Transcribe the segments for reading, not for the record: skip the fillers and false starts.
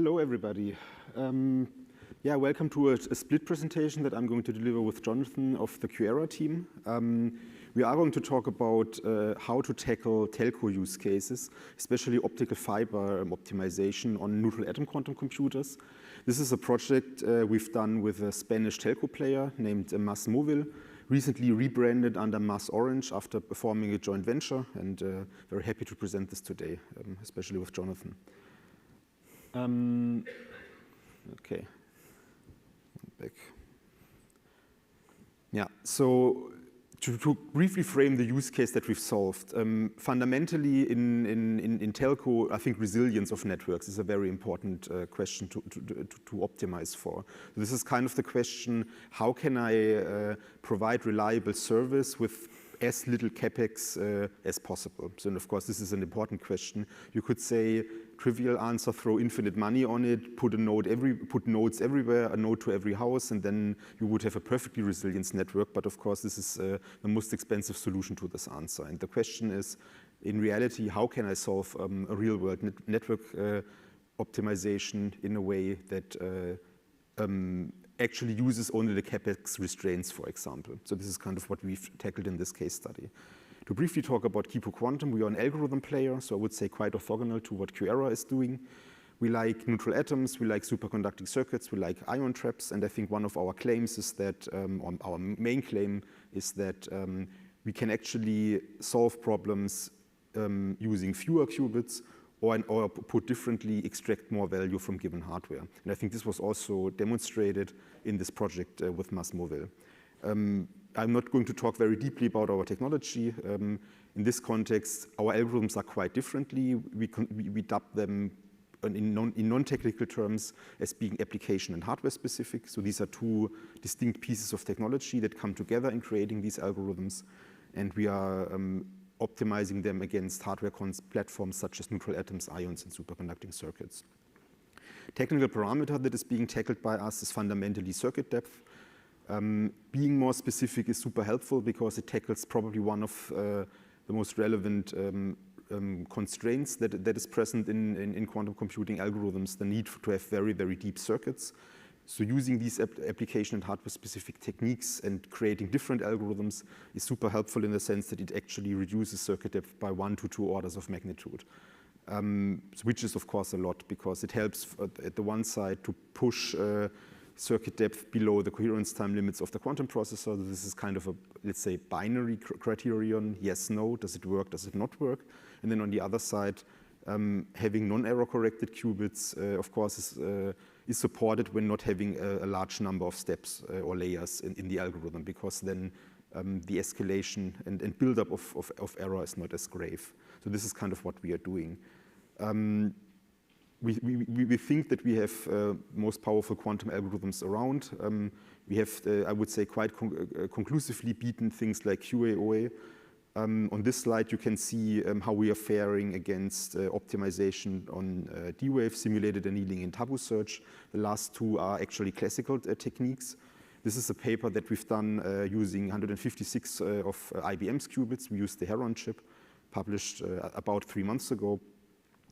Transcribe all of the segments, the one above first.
Hello, everybody. Yeah, welcome to a split presentation that I'm going to deliver with Jonathan of the QuEra team. We are going to talk about how to tackle telco use cases, especially optical fiber optimization on neutral atom quantum computers. This is a project we've done with a Spanish telco player named MásMóvil, recently rebranded under MásOrange after forming a joint venture, and very happy to present this today, especially with Jonathan. Okay. Back. Yeah, so to briefly frame the use case that we've solved, fundamentally in telco, I think resilience of networks is a very important question to optimize for. This is kind of the question, how can I provide reliable service with as little capex as possible? So, and of course, this is an important question. You could say, trivial answer, throw infinite money on it, put nodes everywhere, a node to every house, and then you would have a perfectly resilient network. But of course, this is the most expensive solution to this answer. And the question is, in reality, how can I solve a real-world network optimization in a way that actually uses only the capex restraints, for example? So this is kind of what we've tackled in this case study. To briefly talk about Kipu Quantum, we are an algorithm player, so I would say quite orthogonal to what QuEra is doing. We like neutral atoms, we like superconducting circuits, we like ion traps, and I think one of our claims is that, our main claim is that we can actually solve problems using fewer qubits, or put differently, extract more value from given hardware. And I think this was also demonstrated in this project with MásMóvil. I'm not going to talk very deeply about our technology. In this context, our algorithms are quite differently. We dub them in non-technical terms as being application and hardware specific. So these are two distinct pieces of technology that come together in creating these algorithms. And we are optimizing them against hardware platforms such as neutral atoms, ions, and superconducting circuits. Technical parameter that is being tackled by us is fundamentally circuit depth. Being more specific is super helpful because it tackles probably one of the most relevant constraints that is present in quantum computing algorithms, the need to have very, very deep circuits. So using these application and hardware-specific techniques and creating different algorithms is super helpful in the sense that it actually reduces circuit depth by 1 to 2 orders of magnitude, which is, of course, a lot because it helps at the one side to push circuit depth below the coherence time limits of the quantum processor. This is kind of a, let's say, binary criterion, yes, no, does it work, does it not work? And then on the other side, having non-error corrected qubits, of course, is supported when not having a large number of steps or layers in the algorithm, because then the escalation and buildup of error is not as grave. So this is kind of what we are doing. We think that we have most powerful quantum algorithms around. We have, I would say, quite conclusively beaten things like QA/OA. On this slide, you can see how we are faring against optimization on D-Wave, simulated annealing, and tabu search. The last two are actually classical techniques. This is a paper that we've done using 156 of IBM's qubits. We used the Heron chip, published about 3 months ago.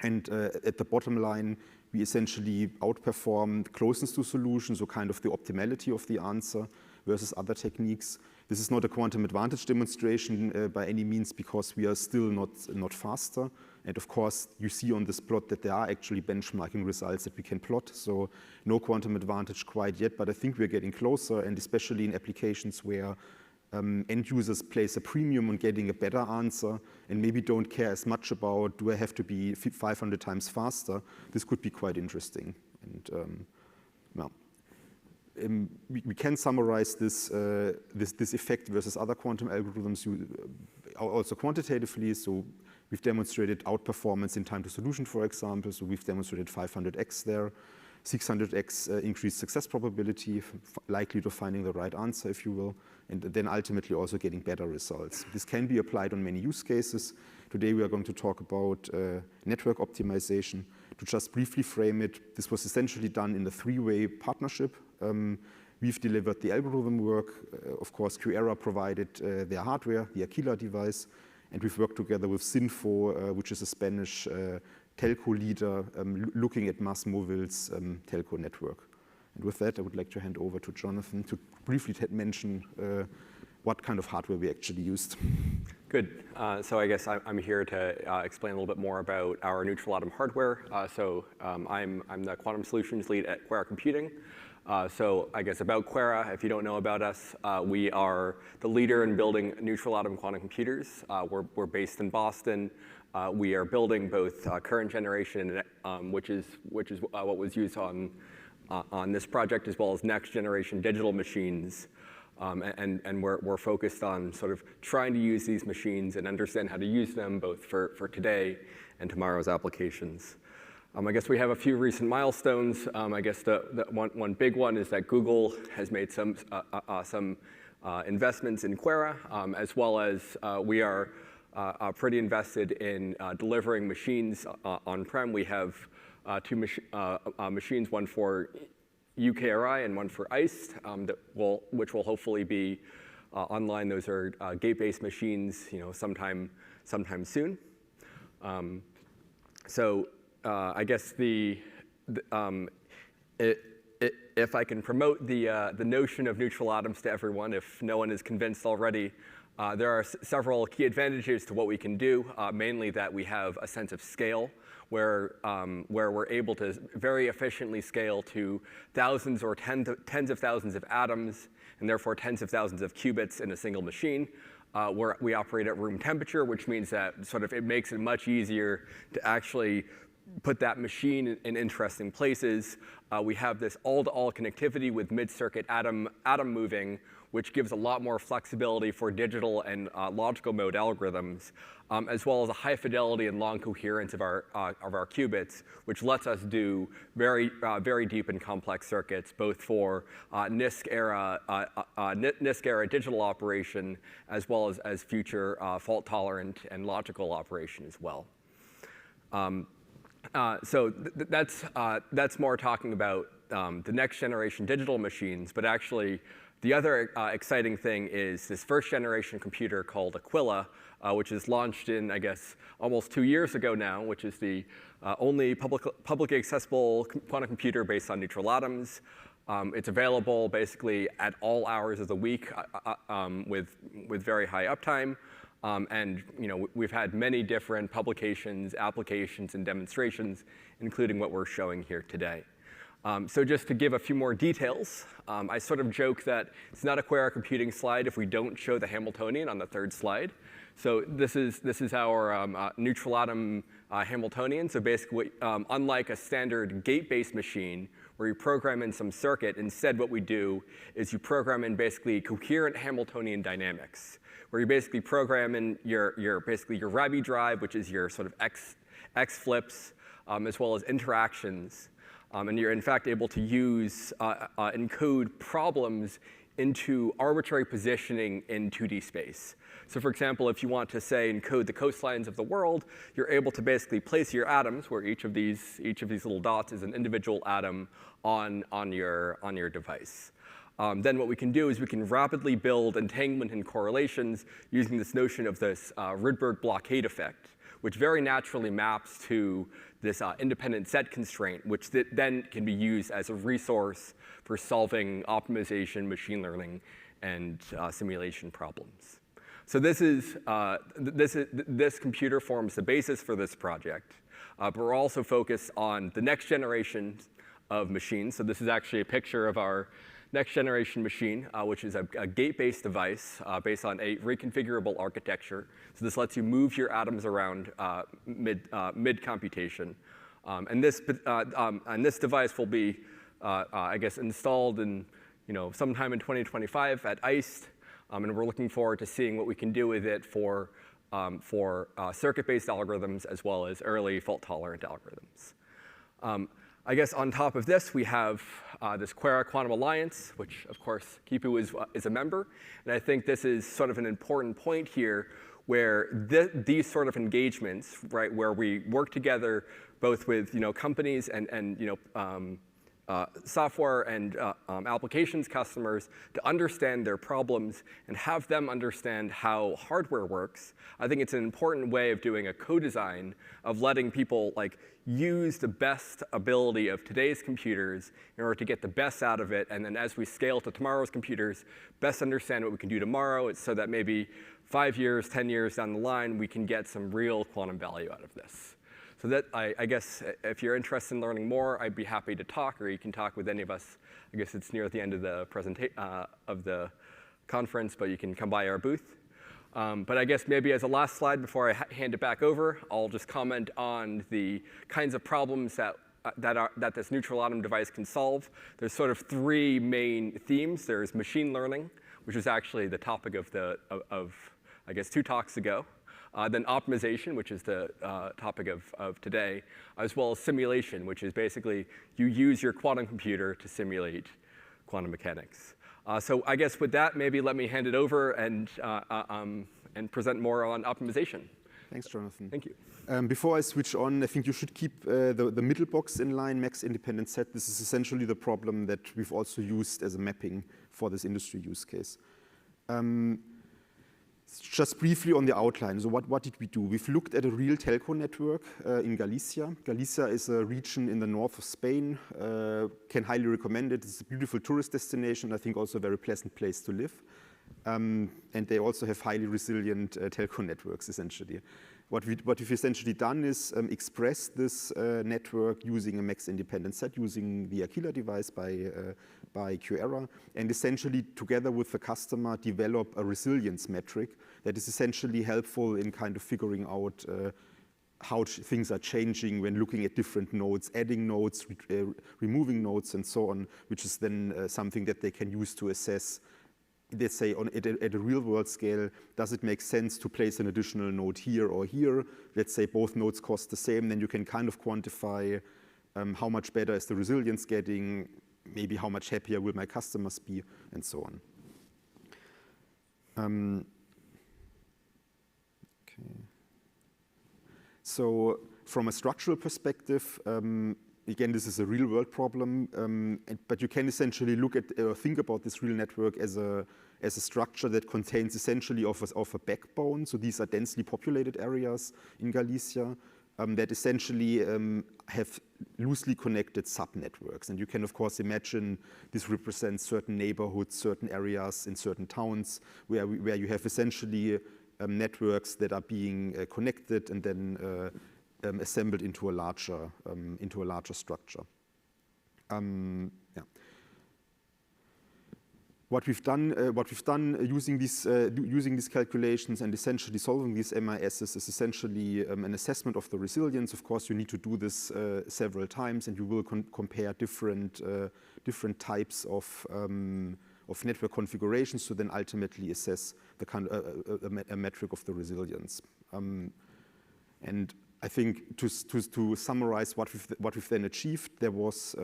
And at the bottom line, we essentially outperform closeness to solution, so kind of the optimality of the answer versus other techniques. This is not a quantum advantage demonstration by any means, because we are still not faster. And of course, you see on this plot that there are actually benchmarking results that we can plot. So no quantum advantage quite yet, but I think we're getting closer, and especially in applications where end users place a premium on getting a better answer and maybe don't care as much about, do I have to be 500 times faster? This could be quite interesting. And well, we can summarize this effect versus other quantum algorithms also quantitatively. So we've demonstrated outperformance in time to solution, for example. So we've demonstrated 500x there. 600x increased success probability, likely to finding the right answer, if you will, and then ultimately also getting better results. This can be applied on many use cases. Today we are going to talk about network optimization. To just briefly frame it, this was essentially done in a 3-way partnership. We've delivered the algorithm work. Of course, QuEra provided their hardware, the Aquila device, and we've worked together with Sinfo, which is a Spanish telco leader looking at MásMóvil's telco network. And with that, I would like to hand over to Jonathan to briefly mention what kind of hardware we actually used. Good. So I guess I'm here to explain a little bit more about our neutral atom hardware. I'm the quantum solutions lead at QuEra Computing. So I guess about QuEra, if you don't know about us, we are the leader in building neutral atom quantum computers. We're based in Boston. We are building both current generation, which is what was used on this project, as well as next generation digital machines. And we're focused on sort of trying to use these machines and understand how to use them both for today and tomorrow's applications. I guess we have a few recent milestones. I guess the one big one is that Google has made some investments in QuEra, as well as we are pretty invested in delivering machines on-prem. We have two machines, one for UKRI and one for ICE, which will hopefully be online. Those are gate-based machines, sometime soon. I guess if I can promote the notion of neutral atoms to everyone, if no one is convinced already, there are several key advantages to what we can do, mainly that we have a sense of scale, where we're able to very efficiently scale to thousands or tens of thousands of atoms, and therefore tens of thousands of qubits in a single machine. We operate at room temperature, which means that it makes it much easier to actually put that machine in interesting places. We have this all-to-all connectivity with mid-circuit atom moving, which gives a lot more flexibility for digital and logical mode algorithms, as well as a high fidelity and long coherence of our qubits, which lets us do very deep and complex circuits, both for NISQ era digital operation, as well as future fault tolerant and logical operation as well. That's more talking about the next generation digital machines, but actually the other exciting thing is this first generation computer called Aquila, which is launched in, I guess, almost 2 years ago now, which is the only publicly accessible quantum computer based on neutral atoms. It's available basically at all hours of the week with very high uptime. And we've had many different publications, applications, and demonstrations, including what we're showing here today. So just to give a few more details, I sort of joke that it's not a QuEra computing slide if we don't show the Hamiltonian on the third slide. So this is our neutral atom Hamiltonian. So basically, unlike a standard gate-based machine where you program in some circuit, instead what we do is you program in basically coherent Hamiltonian dynamics, where you basically program in your Rabi drive, which is your sort of X flips, as well as interactions. And you're in fact able to encode problems into arbitrary positioning in 2D space. So for example, if you want to say encode the coastlines of the world, you're able to basically place your atoms, where each of these little dots is an individual atom on your device. Then what we can do is we can rapidly build entanglement and correlations using this notion of this Rydberg blockade effect, which very naturally maps to this independent set constraint, which then can be used as a resource for solving optimization, machine learning, and simulation problems. So this computer forms the basis for this project. But we're also focused on the next generation of machines. So this is actually a picture of our next generation machine, which is a gate-based device based on a reconfigurable architecture. So this lets you move your atoms around mid-computation. And this device will be, I guess, installed in sometime in 2025 at ICE. And we're looking forward to seeing what we can do with it for circuit-based algorithms as well as early fault-tolerant algorithms. I guess on top of this, we have this QuEra Quantum Alliance, which of course Kipu is a member. And I think this is sort of an important point here, where these sort of engagements, right, where we work together both with companies and software and applications customers to understand their problems and have them understand how hardware works. I think it's an important way of doing a co-design of letting people use the best ability of today's computers in order to get the best out of it, and then as we scale to tomorrow's computers, best understand what we can do tomorrow. It's so that maybe 5 years, 10 years down the line, we can get some real quantum value out of this. So that, I guess, if you're interested in learning more, I'd be happy to talk, or you can talk with any of us. I guess it's near the end of the of the conference, but you can come by our booth. But I guess maybe as a last slide before I hand it back over, I'll just comment on the kinds of problems that this neutral atom device can solve. There's sort of 3 main themes. There's machine learning, which is actually the topic of I guess 2 talks ago. Then optimization, which is the topic of today, as well as simulation, which is basically you use your quantum computer to simulate quantum mechanics. So I guess with that, maybe let me hand it over and present more on optimization. Thanks, Jonathan. Thank you. Before I switch on, I think you should keep the middle box in line, max independent set. This is essentially the problem that we've also used as a mapping for this industry use case. Just briefly on the outline, so what did we do? We've looked at a real telco network in Galicia. Galicia is a region in the north of Spain. Can highly recommend it. It's a beautiful tourist destination, I think also a very pleasant place to live. And they also have highly resilient telco networks, essentially. What we've essentially done is express this network using a max-independent set, using the Aquila device by QuEra, and essentially, together with the customer, develop a resilience metric that is essentially helpful in kind of figuring out how things are changing when looking at different nodes, adding nodes, removing nodes, and so on, which is then something that they can use to assess. Let's say at a real-world scale, does it make sense to place an additional node here or here? Let's say both nodes cost the same, then you can kind of quantify how much better is the resilience getting, maybe how much happier will my customers be, and so on. Okay. So from a structural perspective, again, this is a real-world problem, but you can essentially look at or think about this real network as a structure that contains essentially of a backbone. So these are densely populated areas in Galicia that essentially have loosely connected subnetworks. And you can, of course, imagine this represents certain neighborhoods, certain areas in certain towns where you have essentially networks that are being connected and then assembled into a larger structure. Yeah. What we've done using these calculations and essentially solving these MISs is essentially an assessment of the resilience. Of course, you need to do this several times, and you will compare different types of network configurations to then ultimately assess the kind of a metric of the resilience. And I think to summarize what we've then achieved, there was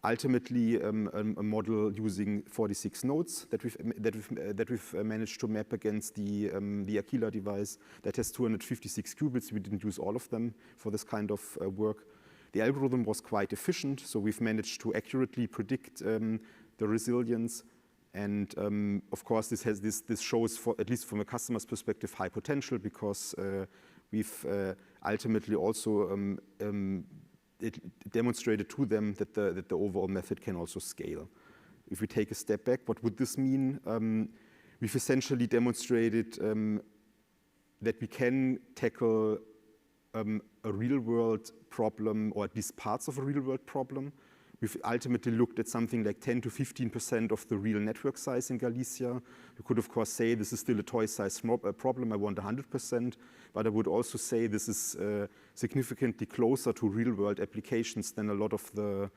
ultimately a model using 46 nodes that we've managed to map against the Aquila device that has 256 qubits. We didn't use all of them for this kind of work. The algorithm was quite efficient, so we've managed to accurately predict the resilience. And of course, this shows, at least from a customer's perspective, high potential because we've ultimately also demonstrated to them that the overall method can also scale. If we take a step back, what would this mean? We've essentially demonstrated that we can tackle a real-world problem, or at least parts of a real-world problem. We've ultimately looked at something like 10 to 15% of the real network size in Galicia. You could, of course, say this is still a toy-sized problem. I want 100%. But I would also say this is significantly closer to real-world applications than a lot of the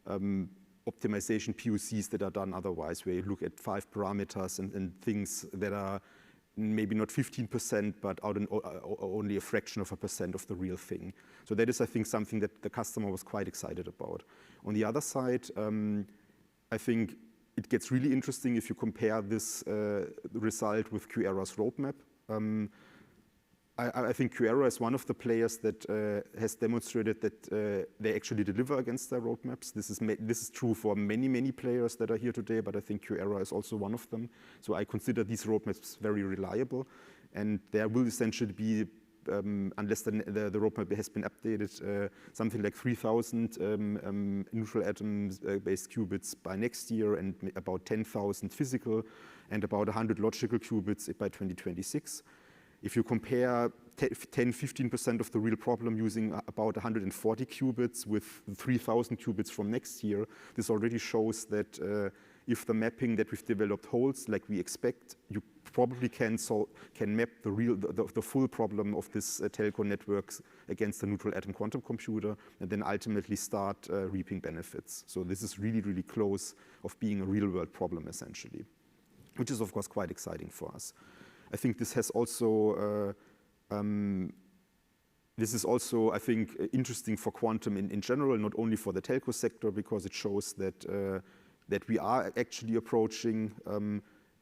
optimization POCs that are done otherwise, where you look at 5 parameters and things that are maybe not 15%, but only a fraction of a percent of the real thing. So that is, I think, something that the customer was quite excited about. On the other side, I think it gets really interesting if you compare this result with QuEra's roadmap. I think QuEra is one of the players that has demonstrated that they actually deliver against their roadmaps. This is true for many players that are here today, but I think QuEra is also one of them. So I consider these roadmaps very reliable, and there will essentially be, unless the roadmap has been updated, something like 3,000 neutral atom-based qubits by next year, and about 10,000 physical, and about 100 logical qubits by 2026. If you compare 10–15% of the real problem using about 140 qubits with 3,000 qubits from next year, this already shows that if the mapping that we've developed holds like we expect, you probably can map the full problem of this telco networks against a neutral atom quantum computer, and then ultimately start reaping benefits. So this is really close of being a real-world problem, essentially, which is of course quite exciting for us. I think this has also, I think, interesting for quantum in general, not only for the telco sector, because it shows that that we are actually approaching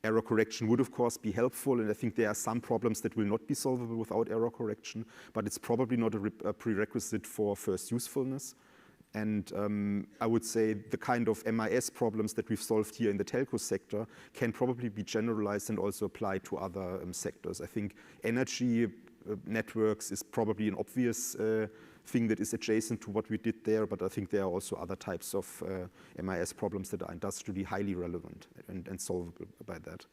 error correction would of course be helpful, and I think there are some problems that will not be solvable without error correction, but it's probably not a prerequisite for first usefulness. And I would say the kind of MIS problems that we've solved here in the telco sector can probably be generalized and also applied to other sectors. I think energy networks is probably an obvious thing that is adjacent to what we did there, but I think there are also other types of MIS problems that are industrially highly relevant and solvable by that.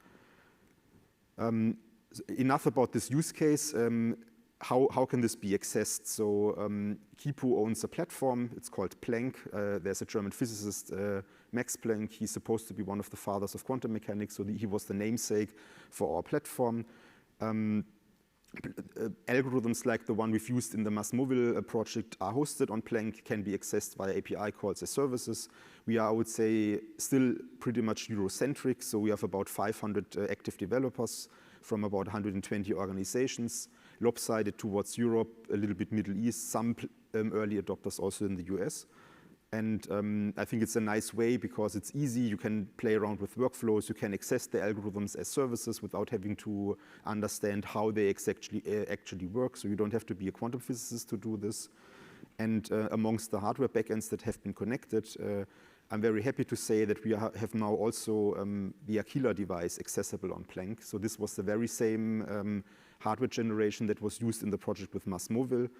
Enough about this use case. How can this be accessed? So Kipu owns a platform. It's called Planck. There's a German physicist, Max Planck. He's supposed to be one of the fathers of quantum mechanics, so he was the namesake for our platform. Algorithms like the one we've used in the Masmovil project are hosted on Planck, can be accessed via API calls as services. We are, I would say, still pretty much Eurocentric, so we have about 500 active developers from about 120 organizations, lopsided towards Europe, a little bit Middle East, some early adopters also in the US. And I think it's a nice way because it's easy. You can play around with workflows. You can access the algorithms as services without having to understand how they actually work. So you don't have to be a quantum physicist to do this. And amongst the hardware backends that have been connected, I'm very happy to say that we have now also the Aquila device accessible on Planck. So this was the very same hardware generation that was used in the project with Masmovil.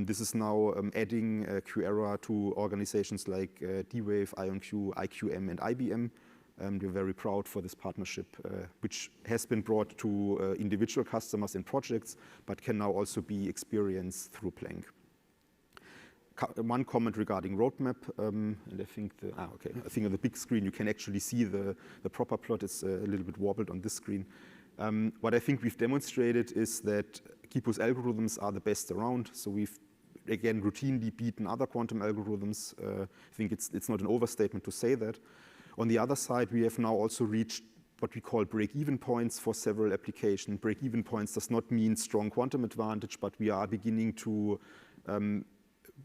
This is now adding QuEra to organizations like D-Wave, IonQ, IQM, and IBM. We're very proud for this partnership, which has been brought to individual customers in projects, but can now also be experienced through Planck. One comment regarding roadmap, and I think I think on the big screen you can actually see the proper plot. It's a little bit warbled on this screen. What I think we've demonstrated is that Kipu's algorithms are the best around. So we've, again, routinely beaten other quantum algorithms. I think it's not an overstatement to say that. On the other side, we have now also reached what we call break-even points for several applications. Break-even points does not mean strong quantum advantage, but we are beginning to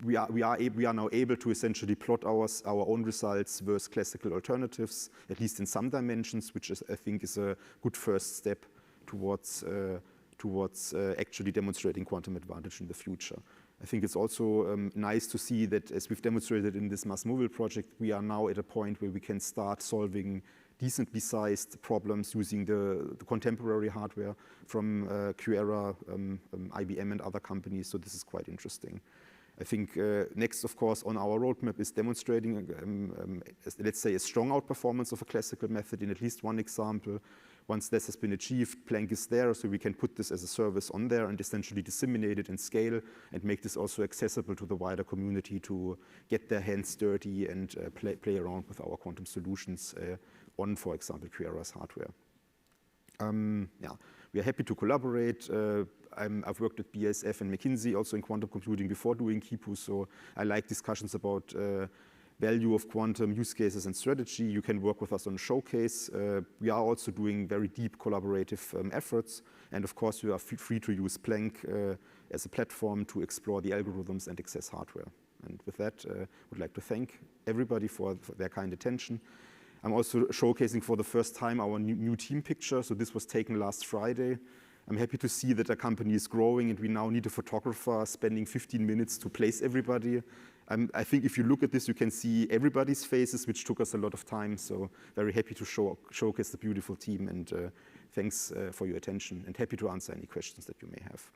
we are now able to essentially plot our own results versus classical alternatives, at least in some dimensions, which I think is a good first step towards actually demonstrating quantum advantage in the future. I think it's also nice to see that, as we've demonstrated in this Masmovil project, we are now at a point where we can start solving decently sized problems using the contemporary hardware from QuEra, IBM, and other companies. So this is quite interesting. I think next, of course, on our roadmap is demonstrating, let's say, a strong outperformance of a classical method in at least one example. Once this has been achieved, Planck is there, so we can put this as a service on there and essentially disseminate it and scale and make this also accessible to the wider community to get their hands dirty and play around with our quantum solutions on, for example, QuEra's hardware. We are happy to collaborate. I've worked at BASF and McKinsey also in quantum computing before doing Kipu, so I like discussions about value of quantum use cases and strategy. You can work with us on a showcase. We are also doing very deep collaborative efforts, and of course you are free to use Planck as a platform to explore the algorithms and access hardware. And with that, I would like to thank everybody for their kind attention. I'm also showcasing for the first time our new team picture. So this was taken last Friday. I'm happy to see that the company is growing and we now need a photographer spending 15 minutes to place everybody. I think if you look at this, you can see everybody's faces, which took us a lot of time. So very happy to showcase the beautiful team, and thanks for your attention, and happy to answer any questions that you may have.